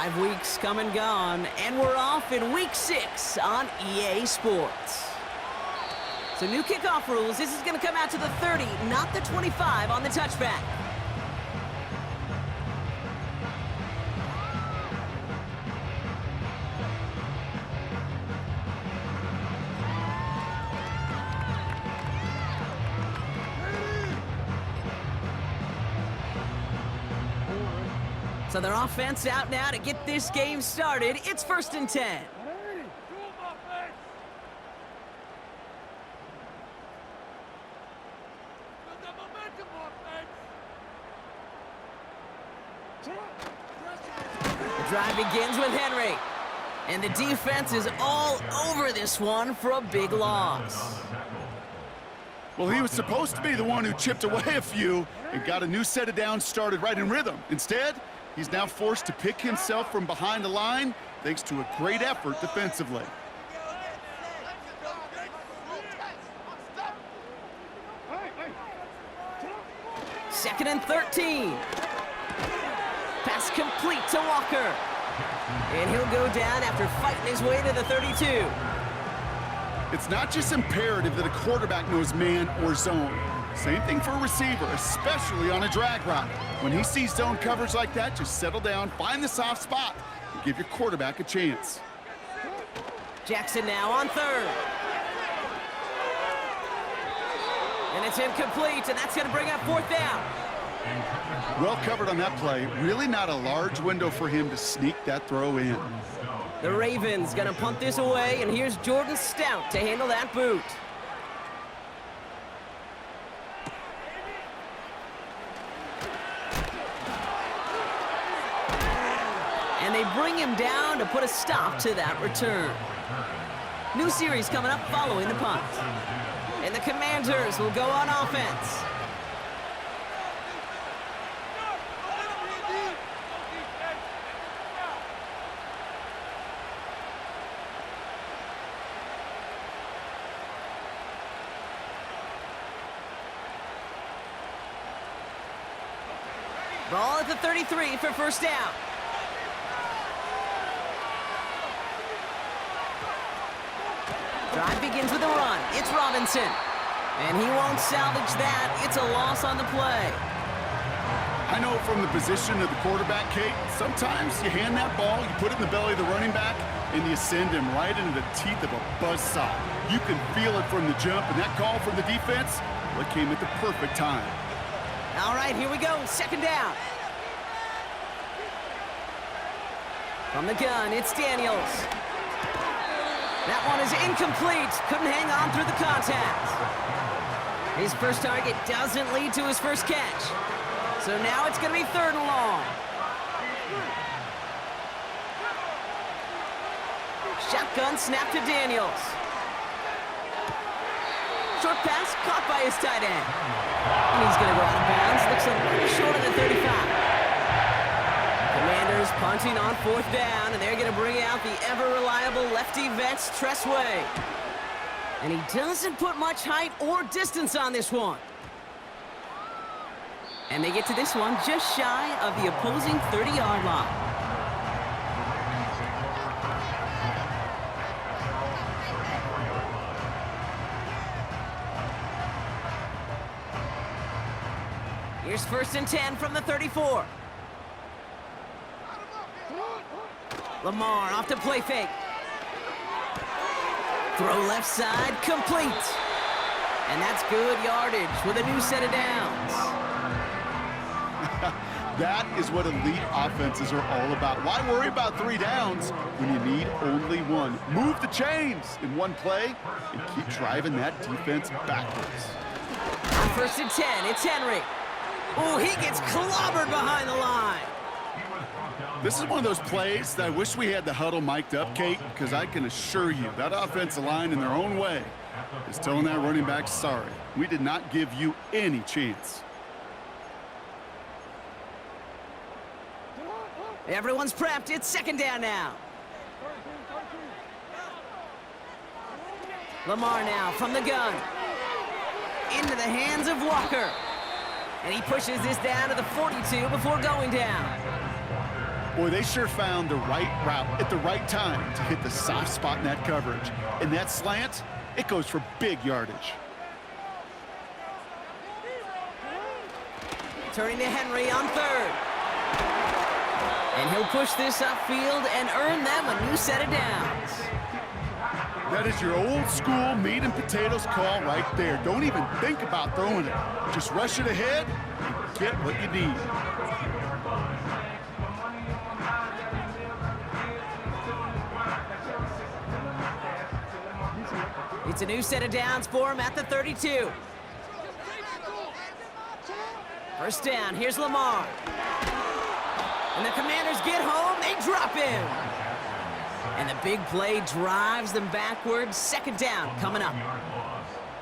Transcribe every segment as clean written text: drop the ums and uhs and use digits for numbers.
5 weeks come and gone, and we're off in week 6 on EA Sports. So new kickoff rules. This is going to come out to the 30, not the 25 on the touchback. So their offense out now to get this game started. It's 1st and 10. The drive begins with Henry. And the defense is all over this one for a big loss. Well, he was supposed to be the one who chipped away a few and got a new set of downs started right in rhythm. Instead, he's now forced to pick himself from behind the line thanks to a great effort defensively. Second and 13. Pass complete to Walker. And he'll go down after fighting his way to the 32. It's not just imperative that a quarterback knows man or zone. Same thing for a receiver, especially on a drag route. When he sees zone coverage like that, just settle down, find the soft spot, and give your quarterback a chance. Jackson now on 3rd. And it's incomplete, and that's going to bring up 4th down. Well covered on that play. Really not a large window for him to sneak that throw in. The Ravens going to punt this away, and here's Jordan Stout to handle that boot. And they bring him down to put a stop to that return. New series coming up following the punt. And the Commanders will go on offense. Ball at the 33 for 1st down. Drive begins with a run. It's Robinson. And he won't salvage that. It's a loss on the play. I know from the position of the quarterback, Kate, sometimes you hand that ball, you put it in the belly of the running back, and you send him right into the teeth of a buzzsaw. You can feel it from the jump, and that call from the defense, well, it came at the perfect time. All right, here we go. 2nd down. From the gun, it's Daniels. That one is incomplete. Couldn't hang on through the contact. His first target doesn't lead to his first catch. So now it's going to be 3rd and long. Shotgun snap to Daniels. Short pass caught by his tight end. And he's going to go out of bounds. Looks a little short of the 35. Commanders punting on 4th down, and they're going to bring out the ever-reliable lefty vets, Tress Way. And he doesn't put much height or distance on this one. And they get to this one just shy of the opposing 30-yard line. Here's 1st and 10 from the 34. Lamar off to play fake. Throw left side, complete. And that's good yardage with a new set of downs. That is what elite offenses are all about. Why worry about 3 downs when you need only 1? Move the chains in one play and keep driving that defense backwards. On 1st and 10, it's Henry. Oh, he gets clobbered behind the line. This is one of those plays that I wish we had the huddle mic'd up, Kate, because I can assure you that offensive line in their own way is telling that running back, sorry, we did not give you any chance. Everyone's prepped. It's 2nd down now. Lamar now from the gun. Into the hands of Walker. And he pushes this down to the 42 before going down. Boy, they sure found the right route at the right time to hit the soft spot in that coverage. And that slant, it goes for big yardage. Turning to Henry on third. And he'll push this upfield and earn them a new set of downs. That is your old school meat and potatoes call right there. Don't even think about throwing it. Just rush it ahead and get what you need. It's a new set of downs for him at the 32. First down, here's Lamar. And the Commanders get home, they drop him. And the big play drives them backwards. Second down coming up.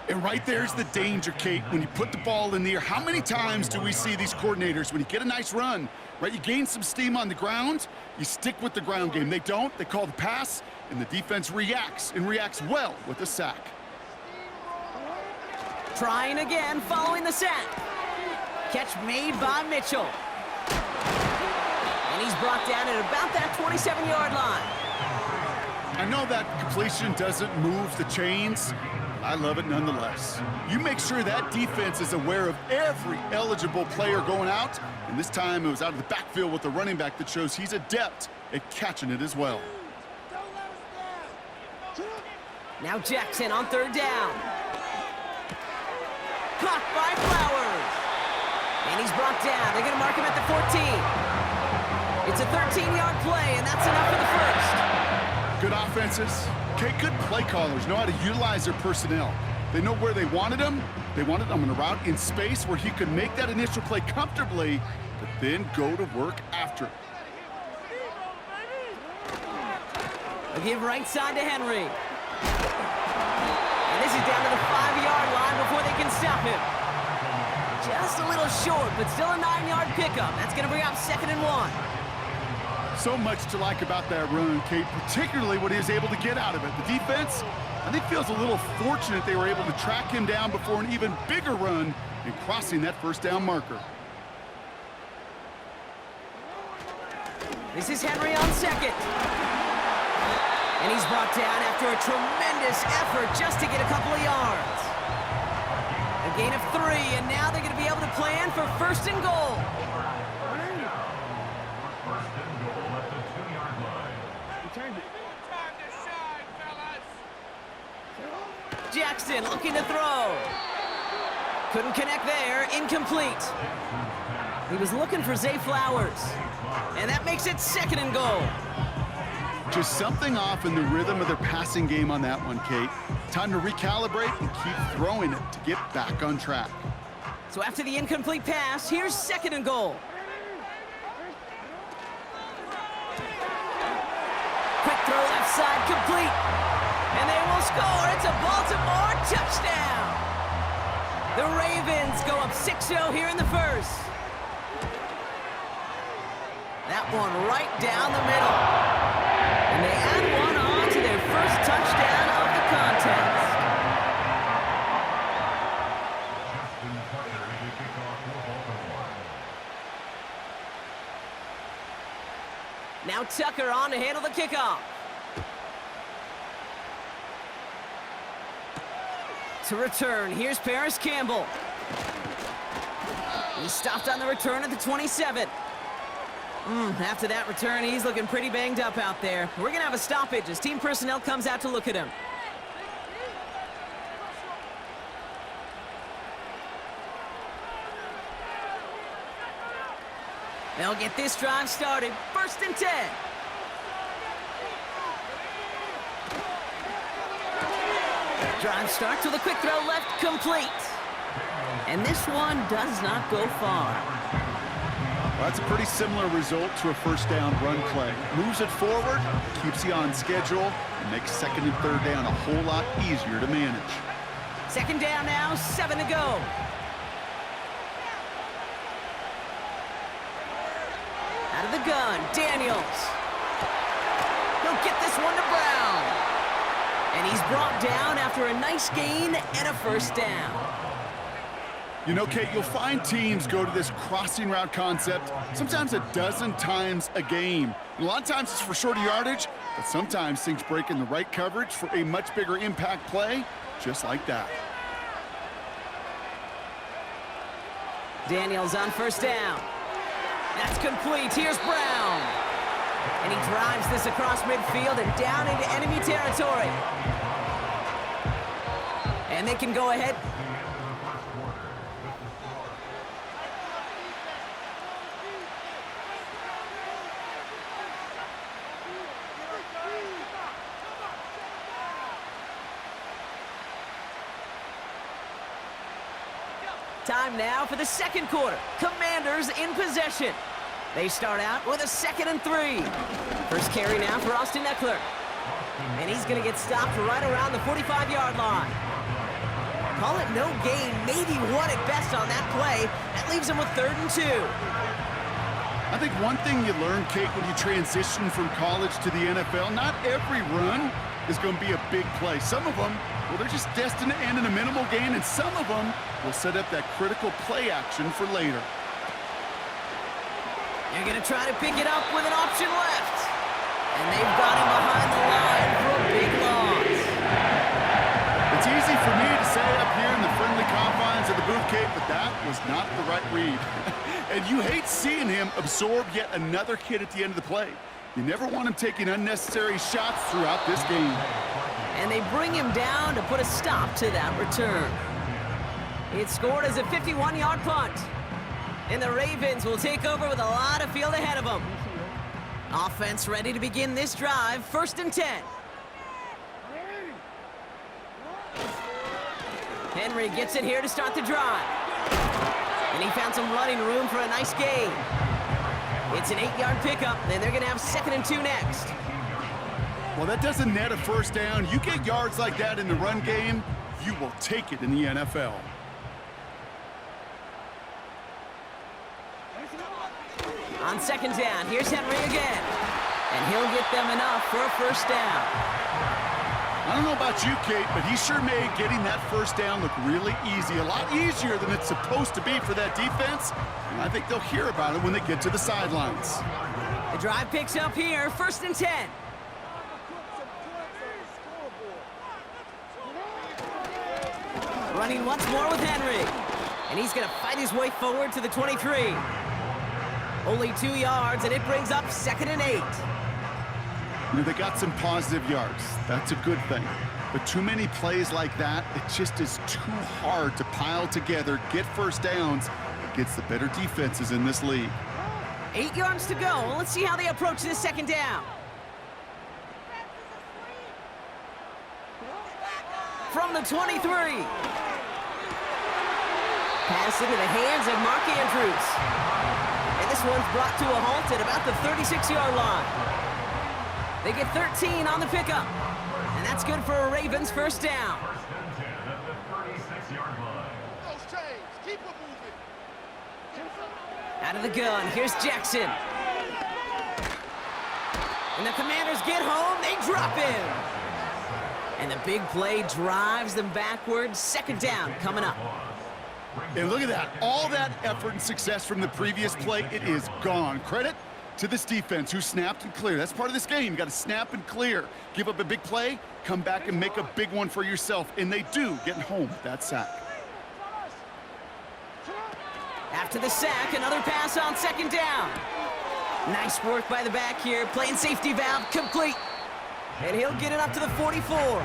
And right there's the danger, Kate. When you put the ball in the air, how many times do we see these coordinators, when you get a nice run, right, you gain some steam on the ground, you stick with the ground game. They don't, they call the pass, and the defense reacts, and reacts well with a sack. Trying again, following the sack. Catch made by Mitchell. And he's brought down at about that 27-yard line. I know that completion doesn't move the chains. I love it nonetheless. You make sure that defense is aware of every eligible player going out, and this time it was out of the backfield with the running back that shows he's adept at catching it as well. Now Jackson on third down. Caught by Flowers. And he's brought down. They're going to mark him at the 14. It's a 13-yard play, and that's enough for the first. Good offenses. Okay, good play callers know how to utilize their personnel. They know where they wanted him. They wanted him on a route in space where he could make that initial play comfortably, but then go to work after. A give right side to Henry. And this is down to the 5-yard line before they can stop him. Just a little short, but still a 9-yard pickup. That's going to bring up 2nd and 1. So much to like about that run, Kate, particularly what he was able to get out of it. The defense, I think, feels a little fortunate they were able to track him down before an even bigger run and crossing that first down marker. This is Henry on second. And he's brought down after a tremendous effort just to get a couple of yards. A gain of 3, and now they're going to be able to plan for 1st and goal. Jackson looking to throw. Couldn't connect there. Incomplete. He was looking for Zay Flowers. And that makes it 2nd and goal. Just something off in the rhythm of their passing game on that one, Kate. Time to recalibrate and keep throwing it to get back on track. So after the incomplete pass, here's 2nd and goal. Quick throw left side, complete. And they will score. It's a Baltimore touchdown. The Ravens go up 6-0 here in the first. That one right down the middle. And they add one on to their first touchdown of the contest. Now Tucker on to handle the kickoff. To return, here's Paris Campbell. He stopped on the return at the 27. After that return, he's looking pretty banged up out there. We're going to have a stoppage as team personnel comes out to look at him. They'll get this drive started. 1st and 10. Drive starts with a quick throw left, complete. And this one does not go far. Well, that's a pretty similar result to a first down run play. Moves it forward, keeps you on schedule, and makes 2nd and 3rd down a whole lot easier to manage. 2nd down now, 7 to go. Out of the gun, Daniels. He'll get this one to Brown. And he's brought down after a nice gain and a 1st down. You know, Kate, you'll find teams go to this crossing route concept sometimes a dozen times a game. And a lot of times it's for shorter yardage, but sometimes things break in the right coverage for a much bigger impact play, just like that. Daniels on first down. That's complete. Here's Brown. And he drives this across midfield and down into enemy territory. And they can go ahead. Time now for the second quarter. Commanders in possession. They start out with a 2nd and 3. First carry now for Austin Ekeler. And he's going to get stopped right around the 45-yard line. Call it no gain, maybe one at best on that play. That leaves him with 3rd and 2. I think one thing you learn, Kate, when you transition from college to the NFL, not every run is going to be a big play. Some of them, well, they're just destined to end in a minimal gain, and some of them will set up that critical play action for later. They're going to try to pick it up with an option left. And they've got him behind the line for a big loss. It's easy for me to say up here in the friendly confines of the booth, Kate, but that was not the right read. And you hate seeing him absorb yet another hit at the end of the play. You never want him taking unnecessary shots throughout this game. And they bring him down to put a stop to that return. It's scored as a 51-yard punt. And the Ravens will take over with a lot of field ahead of them. Offense ready to begin this drive. 1st and 10. Henry gets it here to start the drive. And he found some running room for a nice gain. It's an 8-yard pickup, and they're going to have 2nd and 2 next. Well, that doesn't net a first down. You get yards like that in the run game, you will take it in the NFL. On 2nd down, here's Henry again. And he'll get them enough for a first down. I don't know about you, Kate, but he sure made getting that first down look really easy. A lot easier than it's supposed to be for that defense. And I think they'll hear about it when they get to the sidelines. The drive picks up here, 1st and 10. Running once more with Henry. And he's going to fight his way forward to the 23. Only 2 yards, and it brings up 2nd and 8. You know, they got some positive yards. That's a good thing. But too many plays like that, it just is too hard to pile together, get first downs against the better defenses in this league. 8 yards to go. Let's see how they approach this 2nd down. From the 23. Pass into the hands of Mark Andrews. And this one's brought to a halt at about the 36-yard line. They get 13 on the pickup. And that's good for a Ravens first down. Out of the gun, here's Jackson. And the Commanders get home, they drop him. And the big play drives them backwards. 2nd down coming up. And look at that. All that effort and success from the previous play, it is gone. Credit to this defense who snapped and cleared. That's part of this game. You got to snap and clear. Give up a big play, come back and make a big one for yourself. And they do, getting home with that sack. After the sack, another pass on 2nd down. Nice work by the back here. Playing safety valve complete. And he'll get it up to the 44.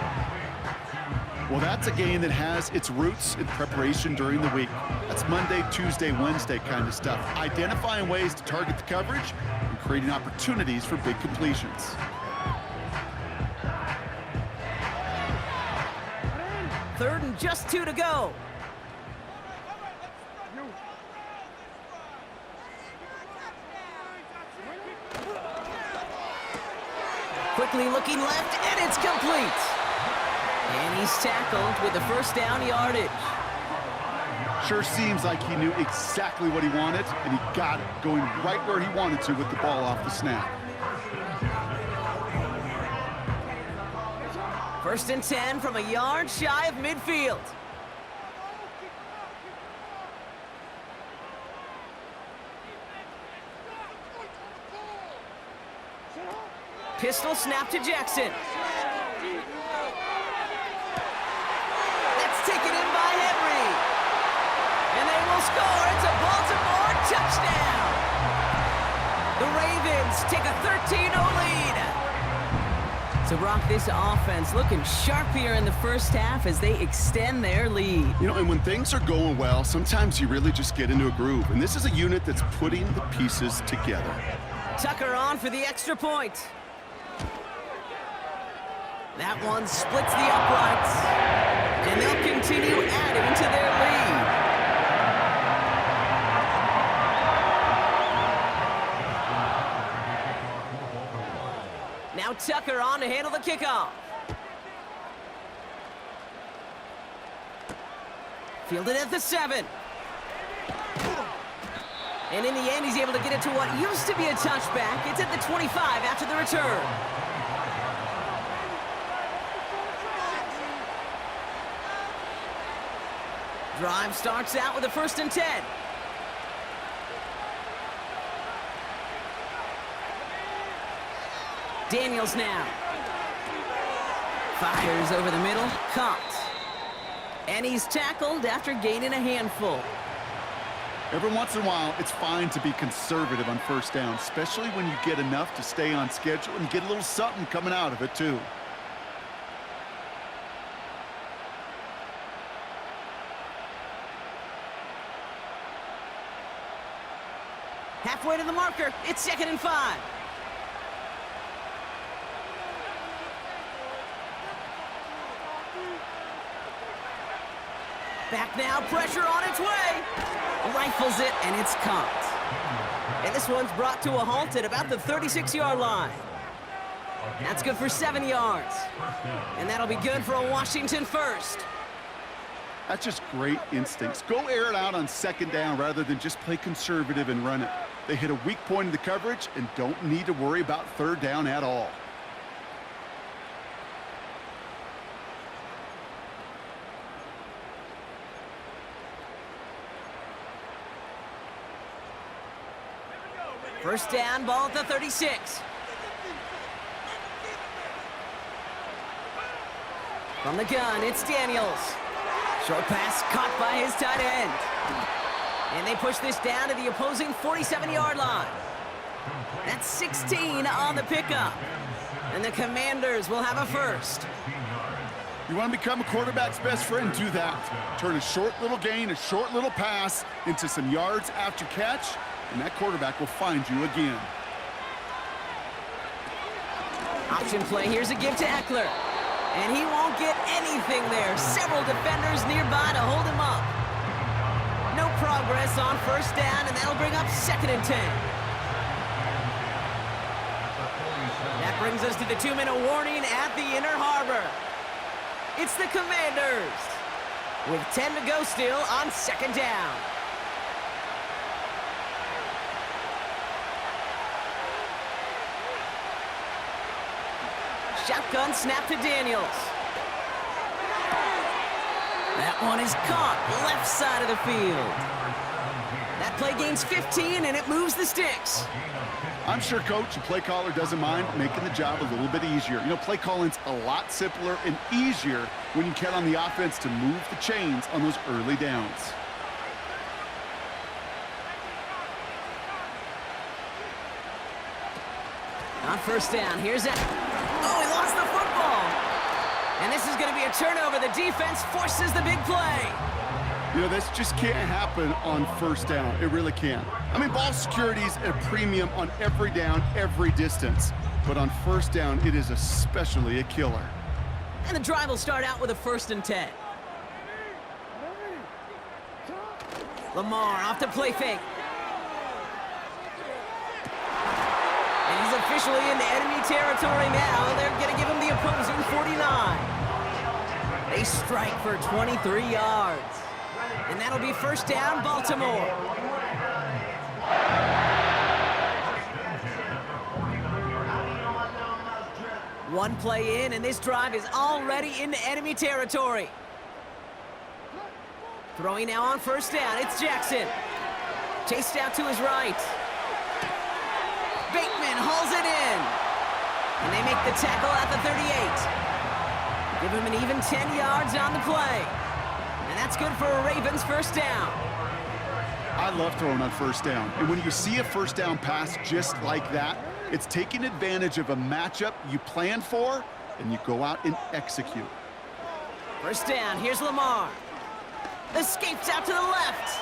Well, that's a game that has its roots in preparation during the week. That's Monday, Tuesday, Wednesday kind of stuff. Identifying ways to target the coverage and creating opportunities for big completions. Third and just 2 to go. Quickly looking left, and it's complete. And he's tackled with the first down yardage. Sure seems like he knew exactly what he wanted, and he got it, going right where he wanted to with the ball off the snap. 1st and 10 from a yard shy of midfield. Pistol snap to Jackson. That's taken in by Henry. And they will score. It's a Baltimore touchdown. The Ravens take a 13-0 lead. So, Brock, this offense looking sharp here in the first half as they extend their lead. You know, and when things are going well, sometimes you really just get into a groove. And this is a unit that's putting the pieces together. Tucker on for the extra point. That one splits the uprights. And they'll continue adding to their lead. Now Tucker on to handle the kickoff. Fielded at the 7. And in the end, he's able to get it to what used to be a touchback. It's at the 25 after the return. Drive starts out with a 1st and 10. Daniels now. Fires over the middle. Caught. And he's tackled after gaining a handful. Every once in a while, it's fine to be conservative on 1st down, especially when you get enough to stay on schedule and get a little something coming out of it, too. Halfway to the marker. It's 2nd and 5. Back now, pressure on its way. Rifles it, and it's caught. And this one's brought to a halt at about the 36-yard line. That's good for 7 yards. And that'll be good for a Washington 1st. That's just great instincts. Go air it out on 2nd down rather than just play conservative and run it. They hit a weak point in the coverage and don't need to worry about 3rd down at all. First down, ball at the 36. From the gun, it's Daniels. Short pass caught by his tight end. And they push this down to the opposing 47-yard line. That's 16 on the pickup. And the Commanders will have a 1st. You want to become a quarterback's best friend, do that. Turn a short little gain, a short little pass into some yards after catch, and that quarterback will find you again. Option play, here's a give to Eckler. And he won't get anything there. Several defenders nearby to hold him up. No progress on 1st down, and that'll bring up 2nd and 10. That brings us to the 2-minute warning at the Inner Harbor. It's the Commanders with 10 to go still on 2nd down. Shotgun snap to Daniels. That one is caught left side of the field. That play gains 15, and it moves the sticks. I'm sure coach and play caller doesn't mind making the job a little bit easier. You know, play calling's a lot simpler and easier when you count on the offense to move the chains on those early downs. On 1st down, here's that. Oh, he lost the football. And this is going to be a turnover. The defense forces the big play. You know, this just can't happen on 1st down. It really can't. I mean, ball security's at a premium on every down, every distance. But on 1st down, it is especially a killer. And the drive will start out with a 1st and 10. Lamar off the play fake. And he's officially into enemy territory now. They're going to give him the opposing 49. They strike for 23 yards. And that'll be 1st down, Baltimore. One play in, and this drive is already into enemy territory. Throwing now on 1st down, it's Jackson. Chased out to his right. Bateman hauls it in. And they make the tackle at the 38. Give him an even 10 yards on the play. And that's good for a Ravens first down. I love throwing on first down. And when you see a first down pass just like that, it's taking advantage of a matchup you plan for, and you go out and execute. First down, here's Lamar. Escapes out to the left.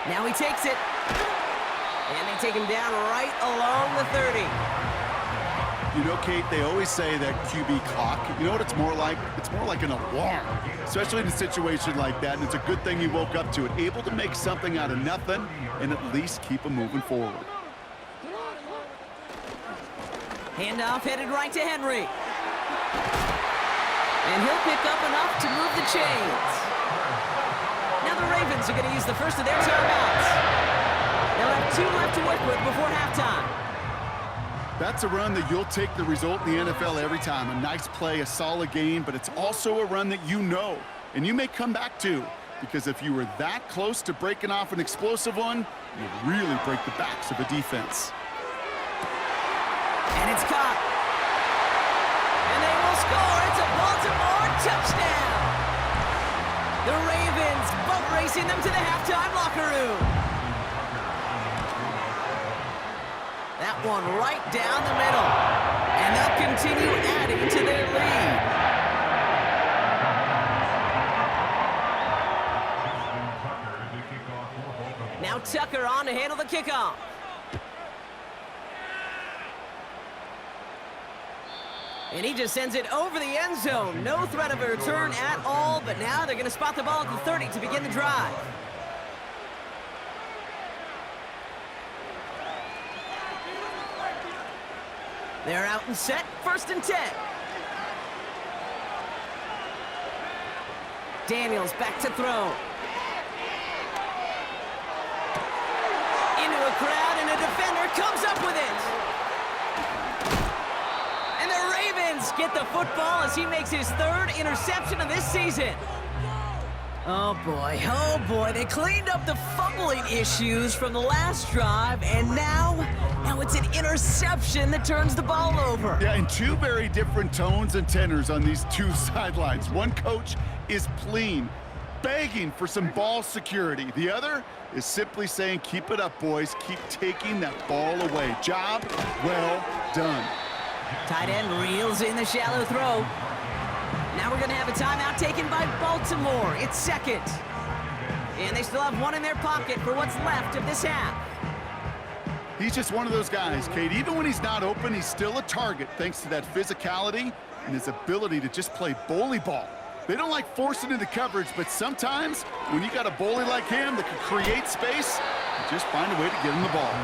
Now he takes it. And they take him down right along the 30. You know, Kate, they always say that QB clock, you know what it's more like? It's more like an alarm, especially in a situation like that. And it's a good thing he woke up to it, able to make something out of nothing and at least keep him moving forward. Handoff headed right to Henry. And he'll pick up enough to move the chains. Now the Ravens are going to use the first of their timeouts. They'll have 2 left to work with before halftime. That's a run that you'll take the result in the NFL every time. A nice play, a solid game, but it's also a run that you know, and you may come back to, because if you were that close to breaking off an explosive one, you'd really break the backs of a defense. And it's caught. And they will score. It's a Baltimore touchdown. The Ravens boat racing them to the halftime locker room. That one right down the middle. And they'll continue adding to their lead. Now Tucker on to handle the kickoff. And he just sends it over the end zone. No threat of a return at all, but now they're going to spot the ball at the 30 to begin the drive. They're out and set, 1st and 10. Daniels back to throw. Into a crowd, and a defender comes up with it. And the Ravens get the football as he makes his 3rd interception of this season. Oh boy, they cleaned up the fumbling issues from the last drive, and now it's an interception that turns the ball over. Yeah, and 2 very different tones and tenors on these 2 sidelines. One coach is pleading, begging for some ball security. The other is simply saying, keep it up, boys. Keep taking that ball away. Job well done. Tight end reels in the shallow throw. Now we're going to have a timeout taken by Baltimore. It's 2nd. And they still have 1 in their pocket for what's left of this half. He's just one of those guys, Kate. Even when he's not open, he's still a target thanks to that physicality and his ability to just play bully ball. They don't like forcing into coverage, but sometimes when you got a bully like him that can create space, you just find a way to get him the ball.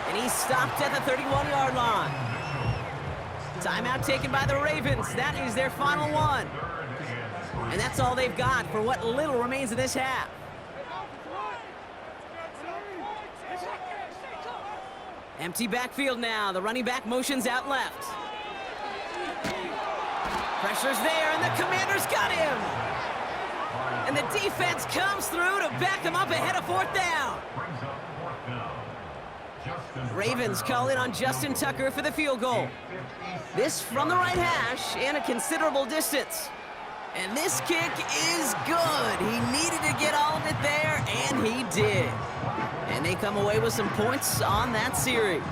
And he's stopped at the 31-yard line. Timeout taken by the Ravens. That is their final one. And that's all they've got for what little remains of this half. Empty backfield now. The running back motions out left. Pressure's there, and the Commanders got him. And the defense comes through to back him up ahead of 4th down. Ravens call in on Justin Tucker for the field goal. This from the right hash and a considerable distance. And this kick is good. He needed to get all of it there, and he did. And they come away with some points on that series.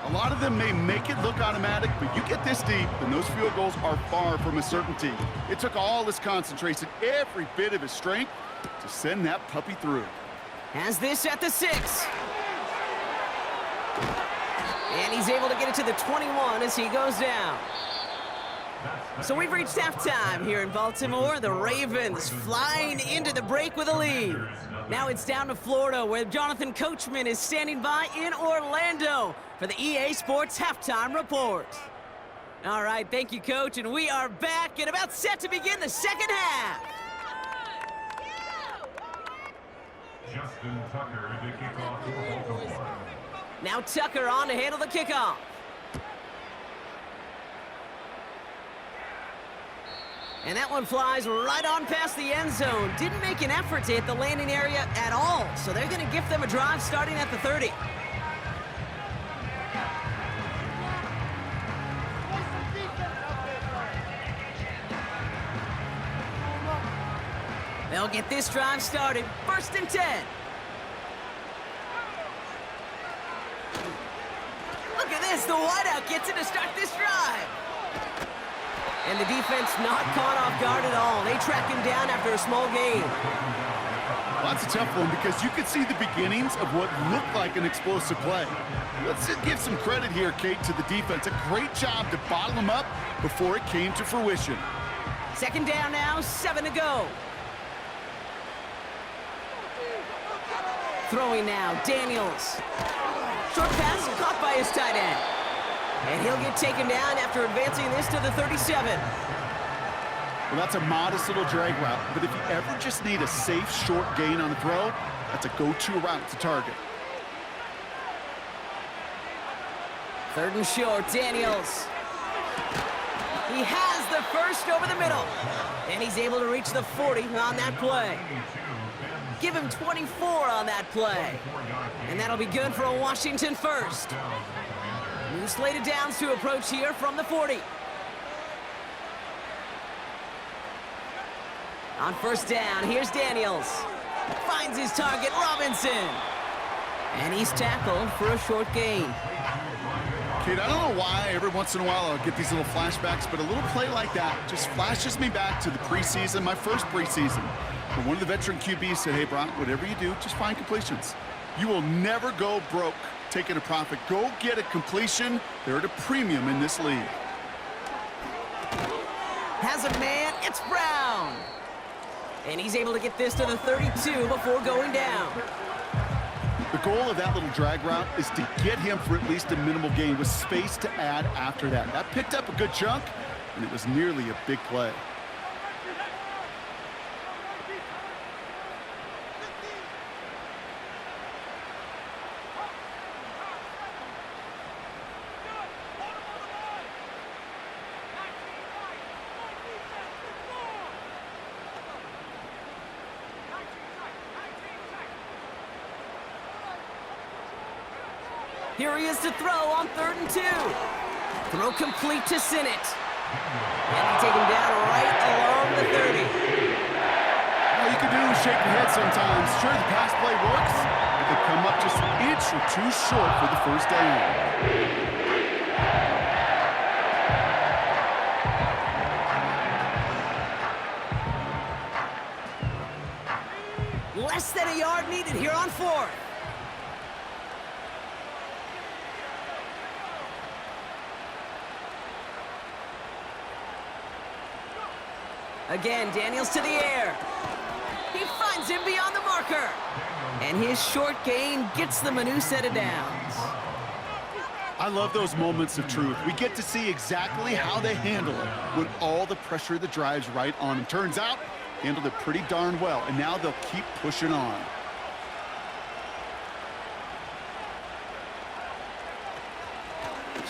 A lot of them may make it look automatic, but you get this deep, and those field goals are far from a certainty. It took all his concentration, every bit of his strength, to send that puppy through. Has this at the 6. And he's able to get it to the 21 as he goes down. So we've reached halftime here in Baltimore. The Ravens flying into the break with a lead. Now it's down to Florida, where Jonathan Coachman is standing by in Orlando for the EA Sports Halftime Report. All right, thank you, Coach, and we are back and about set to begin the second half. Justin Tucker to kick off for Baltimore. Now Tucker on to handle the kickoff. And that one flies right on past the end zone. Didn't make an effort to hit the landing area at all, so they're going to gift them a drive starting at the 30. They'll get this drive started. 1st and 10. Look at this. The wideout gets it to start this drive. And the defense not caught off guard at all. They track him down after a small gain. Well, that's a tough one because you could see the beginnings of what looked like an explosive play. Let's give some credit here, Kate, to the defense. A great job to bottle him up before it came to fruition. 2nd down now, 7 to go. Throwing now, Daniels. Short pass caught by his tight end. And he'll get taken down after advancing this to the 37. Well, that's a modest little drag route, but if you ever just need a safe, short gain on a throw, that's a go-to route to target. 3rd and short, Daniels. He has the first over the middle. And he's able to reach the 40 on that play. Give him 24 on that play. And that'll be good for a Washington first. New slated downs to approach here from the 40. On 1st down, here's Daniels. Finds his target, Robinson. And he's tackled for a short gain. Kate, I don't know why every once in a while I'll get these little flashbacks, but a little play like that just flashes me back to the preseason, my first preseason. But one of the veteran QBs said, hey, Brock, whatever you do, just find completions. You will never go broke taking a profit. Go get a completion. They're at a premium in this league. Has a man, it's Brown. And he's able to get this to the 32 before going down. The goal of that little drag route is to get him for at least a minimal gain with space to add after that. That picked up a good chunk, and it was nearly a big play. Here he is to throw on 3rd and 2. Throw complete to Sinnott. And they take him down right along the 30. All you can do is shake your head sometimes. Sure, the pass play works, but they come up just an inch or two short for the 1st down. Less than a yard needed here on 4th. Again, Daniels to the air. He finds him beyond the marker. And his short gain gets them a new set of downs. I love those moments of truth. We get to see exactly how they handle it when all the pressure that drives right on them. Turns out, handled it pretty darn well, and now they'll keep pushing on.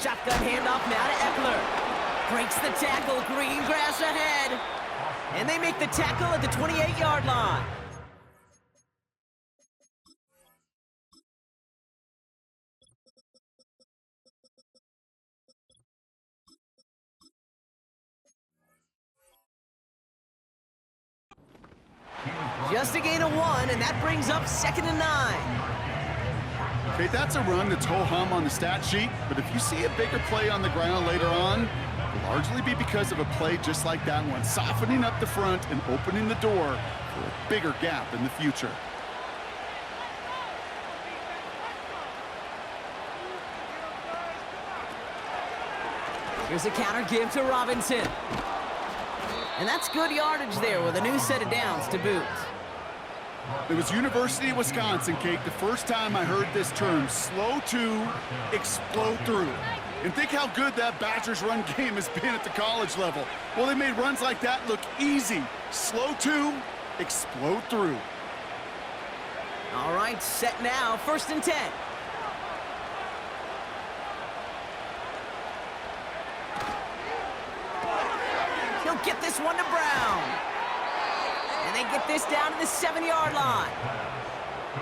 Shotgun handoff now to Eckler. Breaks the tackle, green grass ahead. And they make the tackle at the 28-yard line. Just a gain of 1, and that brings up 2nd and 9. Okay, that's a run that's ho-hum on the stat sheet, but if you see a bigger play on the ground later on, it'll largely be because of a play just like that one, softening up the front and opening the door for a bigger gap in the future. Here's a counter give to Robinson. And that's good yardage there with a new set of downs to boot. It was University of Wisconsin, Kate, the first time I heard this term, slow to explode through. And think how good that Badgers run game has been at the college level. Well, they made runs like that look easy. Slow to explode through. All right, set now, 1st and 10. He'll get this one to Brown. And they get this down to the 7-yard line.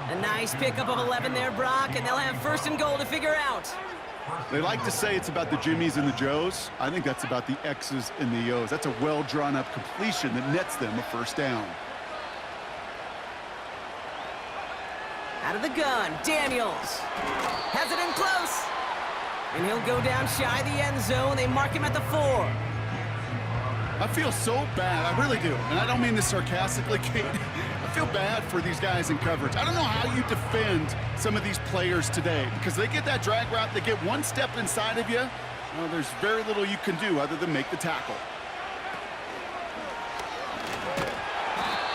A nice pickup of 11 there, Brock, and they'll have 1st and goal to figure out. They like to say it's about the Jimmies and the Joes. I think that's about the X's and the O's. That's a well-drawn-up completion that nets them a 1st down. Out of the gun, Daniels. Has it in close. And he'll go down shy of the end zone. They mark him at the 4. I feel so bad, I really do. And I don't mean this sarcastically, Kate. I feel bad for these guys in coverage. I don't know how you defend some of these players today because they get that drag route, they get one step inside of you. Well, there's very little you can do other than make the tackle.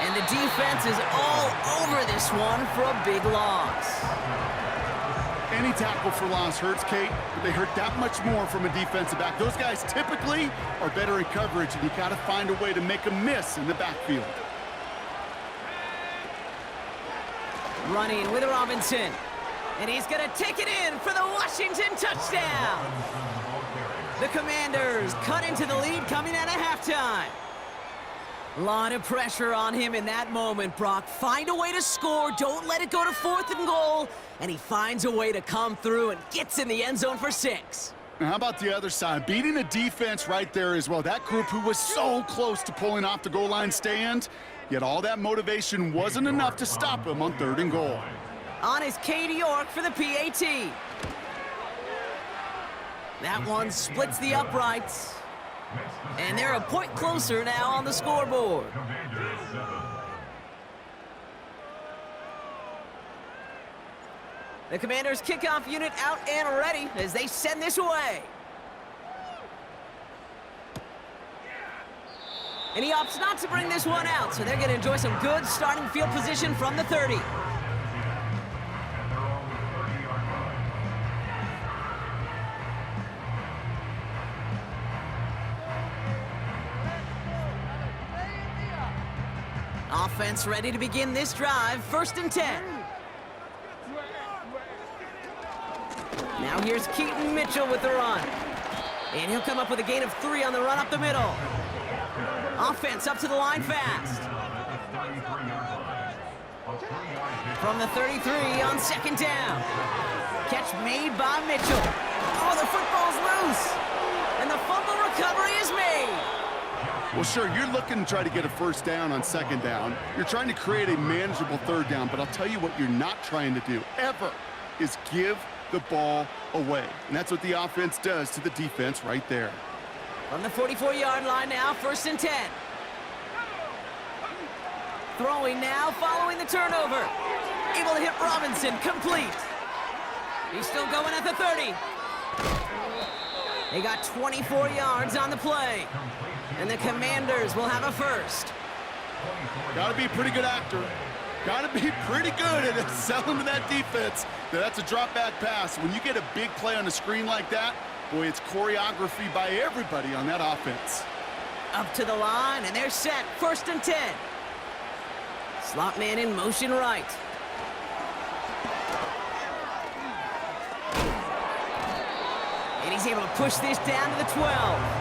And the defense is all over this one for a big loss. Any tackle for loss hurts, Kate, but they hurt that much more from a defensive back. Those guys typically are better in coverage, and you got to find a way to make them miss in the backfield. Running with Robinson. And he's going to take it in for the Washington touchdown. The Commanders cut into the lead coming out of halftime. A lot of pressure on him in that moment, Brock. Find a way to score. Don't let it go to 4th and goal. And he finds a way to come through and gets in the end zone for 6. And how about the other side? Beating a defense right there as well. That group who was so close to pulling off the goal line stand, yet all that motivation wasn't enough to stop him on 3rd and goal. On is Katie York for the PAT. That one splits the uprights. And they're a point closer now on the scoreboard. The Commanders' kickoff unit out and ready as they send this away. And he opts not to bring this one out, so they're going to enjoy some good starting field position from the 30. Offense ready to begin this drive. 1st and 10. Now here's Keaton Mitchell with the run. And he'll come up with a gain of 3 on the run up the middle. Offense up to the line fast. From the 33 on 2nd down. Catch made by Mitchell. Oh, the football's loose. And the fumble recovery is made. Well, sure, you're looking to try to get a 1st down on 2nd down. You're trying to create a manageable 3rd down, but I'll tell you what you're not trying to do, ever, is give the ball away. And that's what the offense does to the defense right there. From the 44-yard line now, 1st and 10. Throwing now, following the turnover. Able to hit Robinson, complete. He's still going at the 30. They got 24 yards on the play. And the Commanders will have a 1st. Got to be a pretty good actor. Got to be pretty good at selling to that defense. That's a drop-back pass. When you get a big play on the screen like that, boy, it's choreography by everybody on that offense. Up to the line, and they're set. 1st and 10. Slot man in motion right. And he's able to push this down to the 12.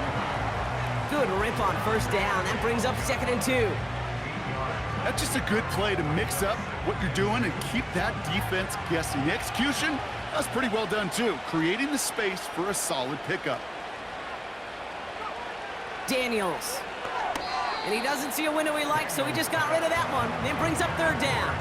Good rip on 1st down. That brings up 2nd and 2. That's just a good play to mix up what you're doing and keep that defense guessing. The execution, that's pretty well done too, creating the space for a solid pickup. Daniels. And he doesn't see a window he likes, so he just got rid of that one. Then brings up 3rd down.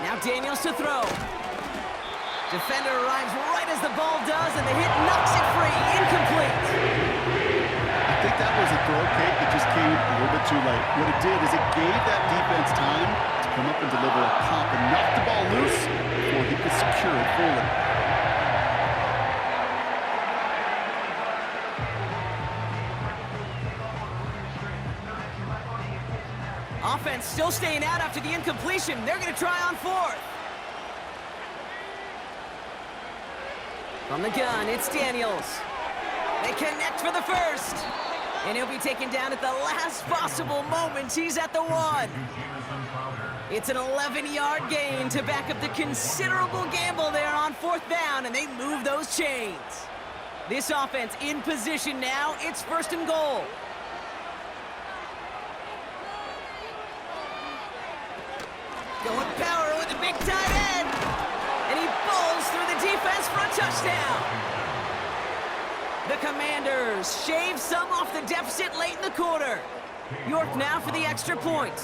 Now Daniels to throw. Defender arrives right as the ball does, and the hit knocks it free. Incomplete. I think that was a throw, Kate, that just came a little bit too late. What it did is it gave that defense time to come up and deliver a pop and knock the ball loose before he could secure it fully. Offense still staying out after the incompletion. They're going to try on 4th. From the gun, it's Daniels. They connect for the first. And he'll be taken down at the last possible moment. He's at the 1. It's an 11-yard gain to back up the considerable gamble there on 4th down, and they move those chains. This offense in position now. It's 1st and goal. Going power with the big tight end. And he bowls through the defense for a touchdown. The Commanders shave some off the deficit late in the quarter. York now for the extra point.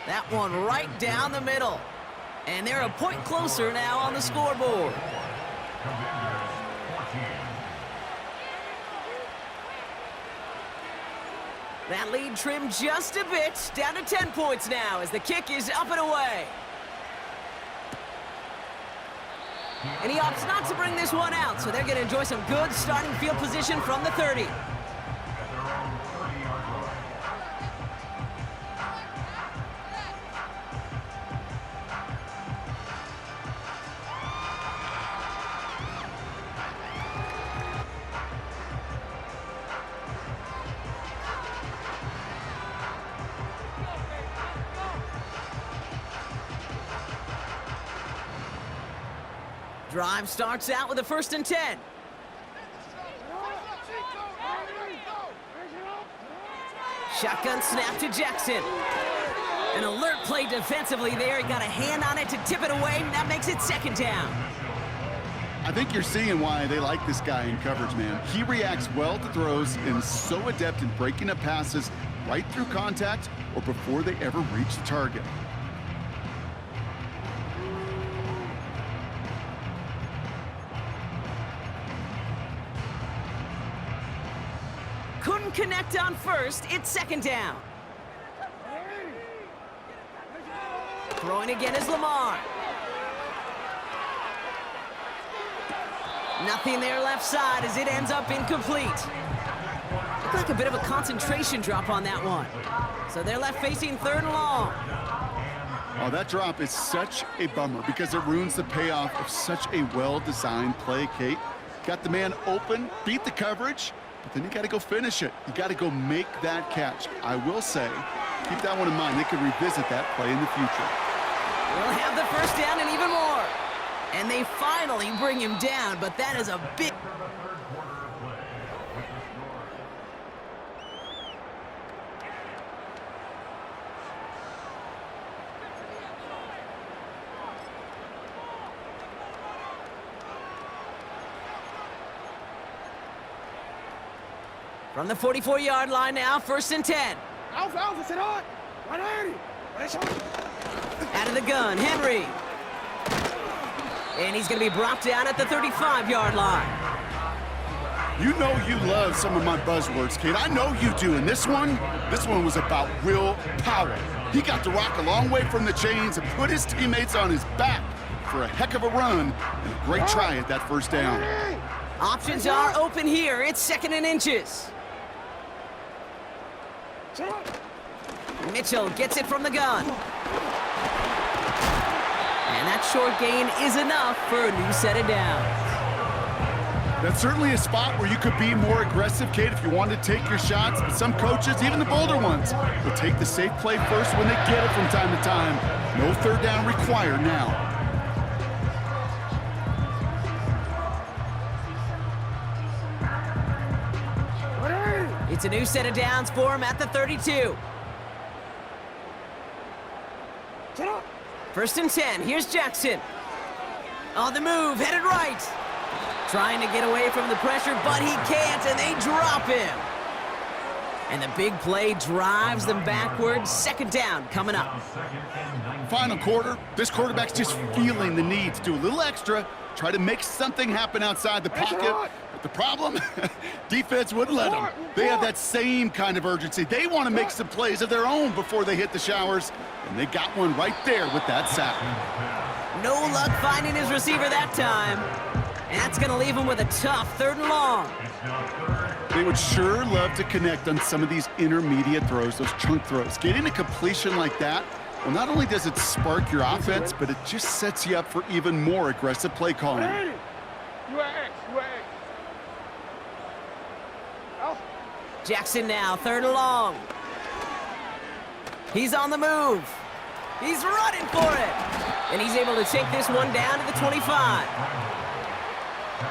That one right down the middle. And they're a point closer now on the scoreboard. That lead trimmed just a bit, down to 10 points now as the kick is up and away. And he opts not to bring this one out, so they're going to enjoy some good starting field position from the 30. Drive starts out with a 1st and 10. Shotgun snap to Jackson. An alert play defensively there. He got a hand on it to tip it away, and that makes it 2nd down. I think you're seeing why they like this guy in coverage, man. He reacts well to throws and is so adept in breaking up passes right through contact or before they ever reach the target. Couldn't connect on 1st. It's 2nd down. Throwing again is Lamar. Nothing there left side as it ends up incomplete. Looked like a bit of a concentration drop on that one. So they're left facing 3rd and long. Oh, that drop is such a bummer because it ruins the payoff of such a well-designed play, Kate. Got the man open, beat the coverage, but then you got to go finish it. You got to go make that catch. I will say, keep that one in mind. They could revisit that play in the future. We'll have the 1st down and even more. And they finally bring him down, but that is a big... From the 44-yard line now, 1st and 10. Out of the gun, Henry. And he's going to be brought down at the 35-yard line. You know you love some of my buzzwords, kid. I know you do. And this one was about real power. He got the rock a long way from the chains and put his teammates on his back for a heck of a run and a great try at that 1st down. Options are open here. It's 2nd and inches. Mitchell gets it from the gun. And that short gain is enough for a new set of downs. That's certainly a spot where you could be more aggressive, Kate, if you wanted to take your shots. But some coaches, even the bolder ones, will take the safe play first when they get it from time to time. No 3rd down required now. It's a new set of downs for him at the 32. 1st and 10. Here's Jackson. On the move, headed right. Trying to get away from the pressure, but he can't, and they drop him. And the big play drives them backwards. 2nd down coming up. Final quarter, this quarterback's just feeling the need to do a little extra, try to make something happen outside the pocket. But the problem, defense wouldn't let them. They have that same kind of urgency. They want to make some plays of their own before they hit the showers, and they got one right there with that sack. No luck finding his receiver that time. And that's going to leave him with a tough 3rd and long. They would sure love to connect on some of these intermediate throws, those chunk throws. Getting a completion like that Well, not only does it spark your offense, but it just sets you up for even more aggressive play calling. Jackson now, 3rd and long. He's on the move. He's running for it. And he's able to take this one down to the 25.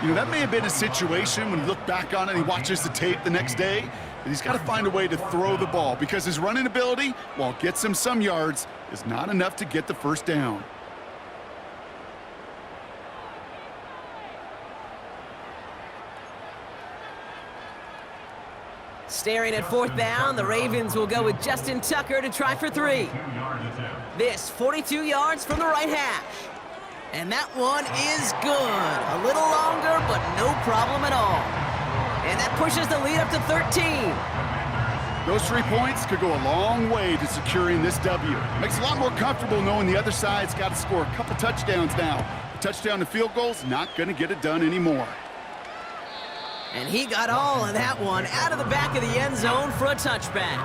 You know, that may have been a situation when you look back on it and he watches the tape the next day, that he's got to find a way to throw the ball because his running ability, while it gets him some yards, is not enough to get the first down. Staring at 4th down, the Ravens will go with Justin Tucker to try for 3. This 42 yards from the right hash. And that one is good. A little longer, but no problem at all. And that pushes the lead up to 13. Those 3 points could go a long way to securing this W. Makes it a lot more comfortable knowing the other side's got to score a couple touchdowns now. A touchdown to field goal's not going to get it done anymore. And he got all of that one out of the back of the end zone for a touchback.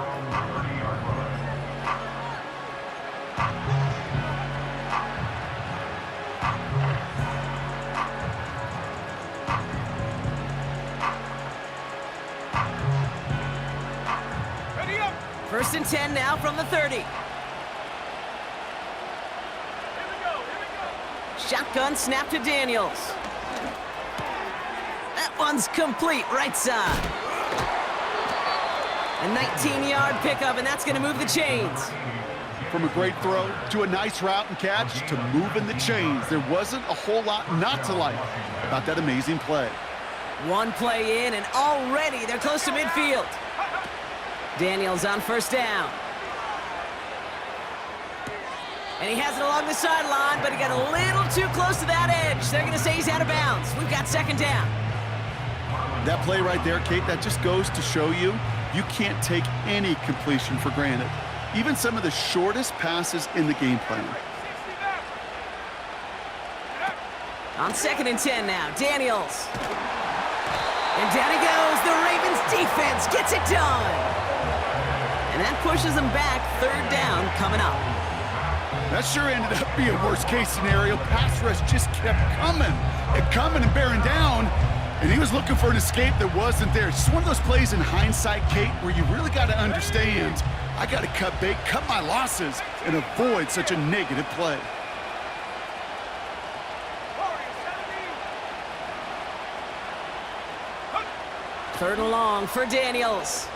Ready up. 1st and 10 now from the 30. Shotgun snap to Daniels. That one's complete, right side. A 19-yard pickup, and that's going to move the chains. From a great throw to a nice route and catch to moving the chains, there wasn't a whole lot not to like about that amazing play. One play in, and already they're close to midfield. Daniels on 1st down. And he has it along the sideline, but he got a little too close to that edge. They're going to say he's out of bounds. We've got 2nd down. That play right there, Kate, that just goes to show you can't take any completion for granted. Even some of the shortest passes in the game plan. On 2nd and 10 now, Daniels. And down he goes. The Ravens defense gets it done. And that pushes them back. 3rd down coming up. That sure ended up being worst case scenario. Pass rush just kept coming and bearing down. And he was looking for an escape that wasn't there. It's just one of those plays in hindsight, Kate, where you really got to understand, I got to cut bait, cut my losses, and avoid such a negative play. Third and long for Daniels.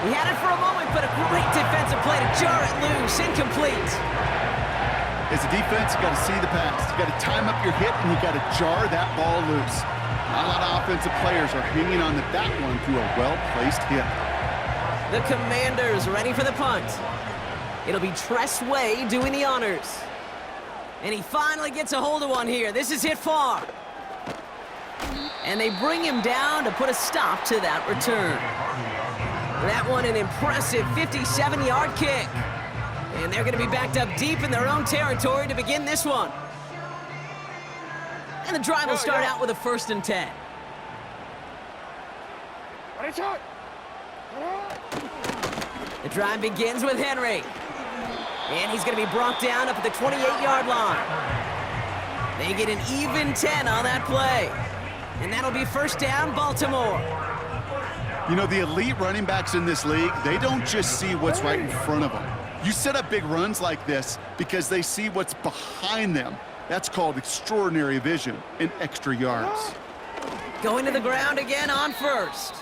He had it for a moment, but a great defensive play to jar it loose. Incomplete. As a defense, you got to see the pass. You got to time up your hit, and you got to jar that ball loose. Not a lot of offensive players are hanging on to that one through a well-placed hit. The Commanders ready for the punt. It'll be Tress Way doing the honors. And he finally gets a hold of one here. This is hit far. And they bring him down to put a stop to that return. That one an impressive 57-yard kick. And they're going to be backed up deep in their own territory to begin this one. And the drive will start out with a 1st and 10. The drive begins with Henry. And he's going to be brought down up at the 28-yard line. They get an even 10 on that play. And that'll be 1st down, Baltimore. You know, the elite running backs in this league, they don't just see what's right in front of them. You set up big runs like this because they see what's behind them. That's called extraordinary vision and extra yards. Going to the ground again on 1st.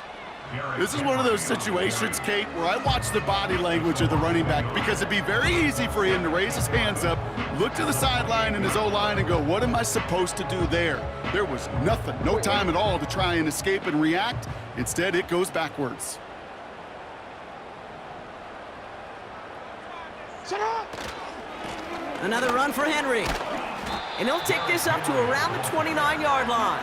This is one of those situations, Kate, where I watch the body language of the running back because it'd be very easy for him to raise his hands up, look to the sideline in his O-line and go, what am I supposed to do there? There was nothing, no time at all to try and escape and react. Instead, it goes backwards. Another run for Henry. And he'll take this up to around the 29-yard line.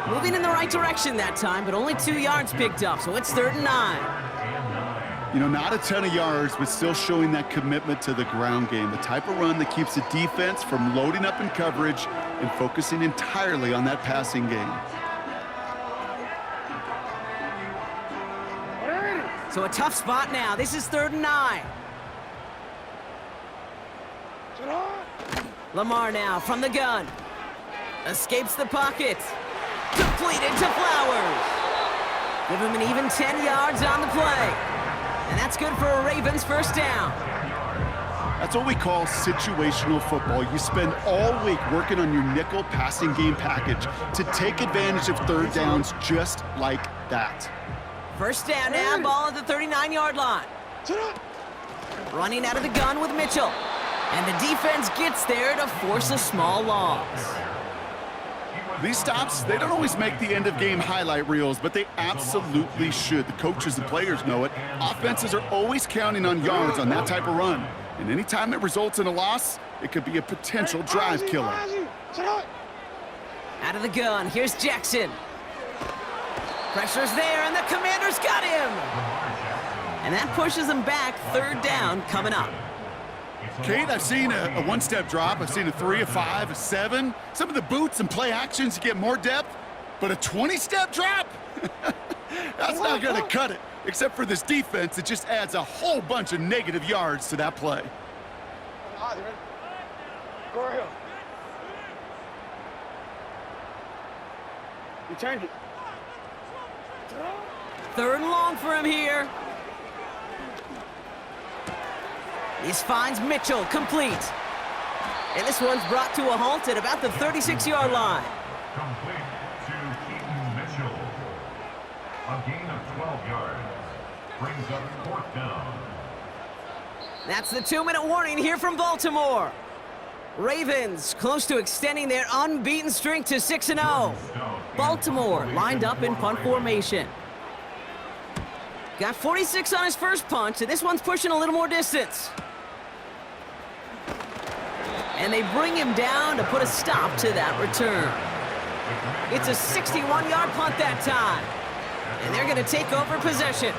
Moving in the right direction that time, but only 2 yards picked up, so it's 3rd and 9. You know, not a ton of yards, but still showing that commitment to the ground game. The type of run that keeps the defense from loading up in coverage and focusing entirely on that passing game. So a tough spot now. This is 3rd and 9. Lamar now from the gun. Escapes the pocket. Completed to Flowers. Give him an even 10 yards on the play. And that's good for a Ravens first down. That's what we call situational football. You spend all week working on your nickel passing game package to take advantage of 3rd downs just like that. First down now, ball at the 39-yard line. Running out of the gun with Mitchell. And the defense gets there to force a small loss. These stops, they don't always make the end-of-game highlight reels, but they absolutely should. The coaches and players know it. Offenses are always counting on yards on that type of run. And anytime it results in a loss, it could be a potential drive killer. Out of the gun, here's Jackson. Pressure's there, and the Commanders got him! And that pushes them back. 3rd down coming up. Kate, I've seen a one-step drop. I've seen a 3, a 5, a 7. Some of the boots and play actions to get more depth, but a 20-step drop? That's not going to cut it. Except for this defense, it just adds a whole bunch of negative yards to that play. Return it. 3rd and long for him here. This finds Mitchell, complete. And this one's brought to a halt at about the 36-yard line. Complete to Keaton Mitchell. A gain of 12 yards. Brings up 4th down. That's the 2-minute warning here from Baltimore. Ravens close to extending their unbeaten streak to 6-0. Baltimore lined up in punt formation. Got 46 on his first punt, and this one's pushing a little more distance. And they bring him down to put a stop to that return. It's a 61-yard punt that time. And they're going to take over possession.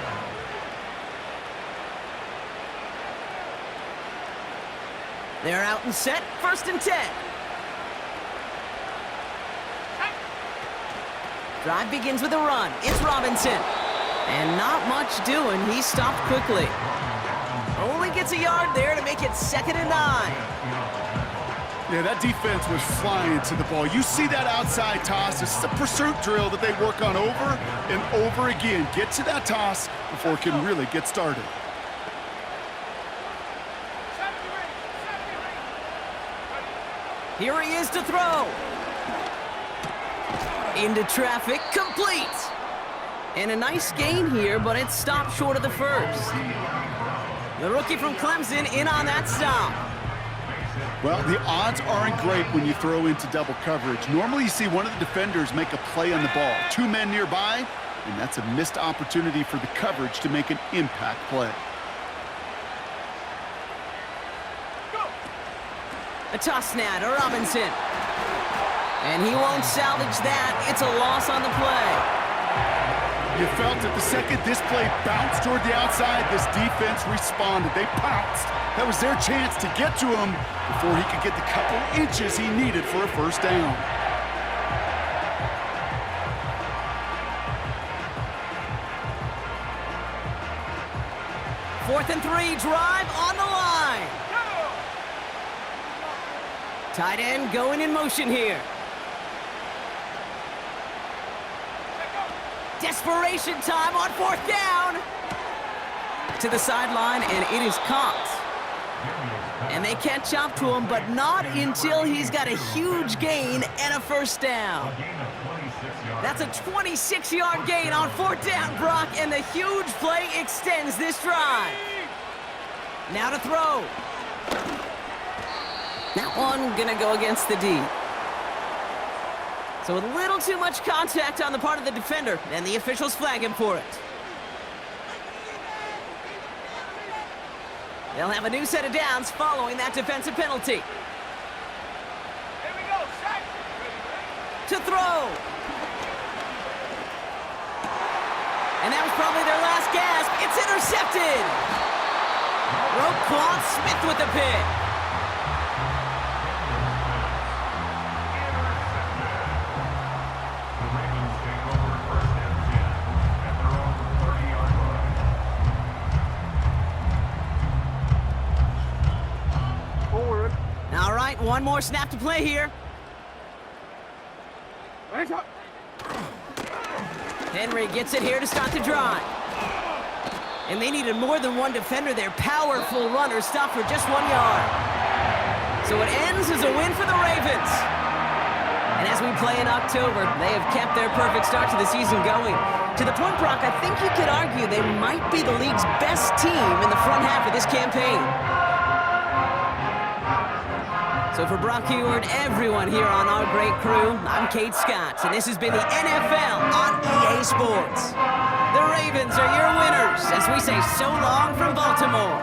They're out and set, 1st and 10. Drive begins with a run. It's Robinson. And not much doing. He stopped quickly. Only gets a yard there to make it 2nd and 9. Yeah, that defense was flying to the ball. You see that outside toss. This is a pursuit drill that they work on over and over again. Get to that toss before it can really get started. Here he is to throw. Into traffic, complete. And a nice gain here, but it's stopped short of the first. The rookie from Clemson in on that stop. Well, the odds aren't great when you throw into double coverage. Normally you see one of the defenders make a play on the ball. 2 men nearby, and that's a missed opportunity for the coverage to make an impact play. A toss now to Robinson. And he won't salvage that. It's a loss on the play. You felt it the second this play bounced toward the outside, this defense responded. They pounced. That was their chance to get to him before he could get the couple inches he needed for a first down. Fourth and 3, drive on the line. Tight end going in motion here. Desperation time on 4th down. To the sideline, and it is caught. And they catch up to him, but not until he's got a huge gain and a first down. That's a 26-yard gain on 4th down, Brock, and the huge play extends this drive. Now to throw. That one gonna go against the D. So a little too much contact on the part of the defender, and the officials flag him for it. They'll have a new set of downs following that defensive penalty. Here we go, sack. To throw. And that was probably their last gasp. It's intercepted. Roquan Smith with the pick. one more snap to play here. Hands up. Henry gets it here to start the drive. And they needed more than one defender. Their powerful runner stopped for just 1 yard. So it ends as a win for the Ravens. And as we play in October, they have kept their perfect start to the season going. To the point, Brock, I think you could argue they might be the league's best team in the front half of this campaign. So for Brock Huard, everyone here on our great crew, I'm Kate Scott, and this has been the NFL on EA Sports. The Ravens are your winners as we say so long from Baltimore.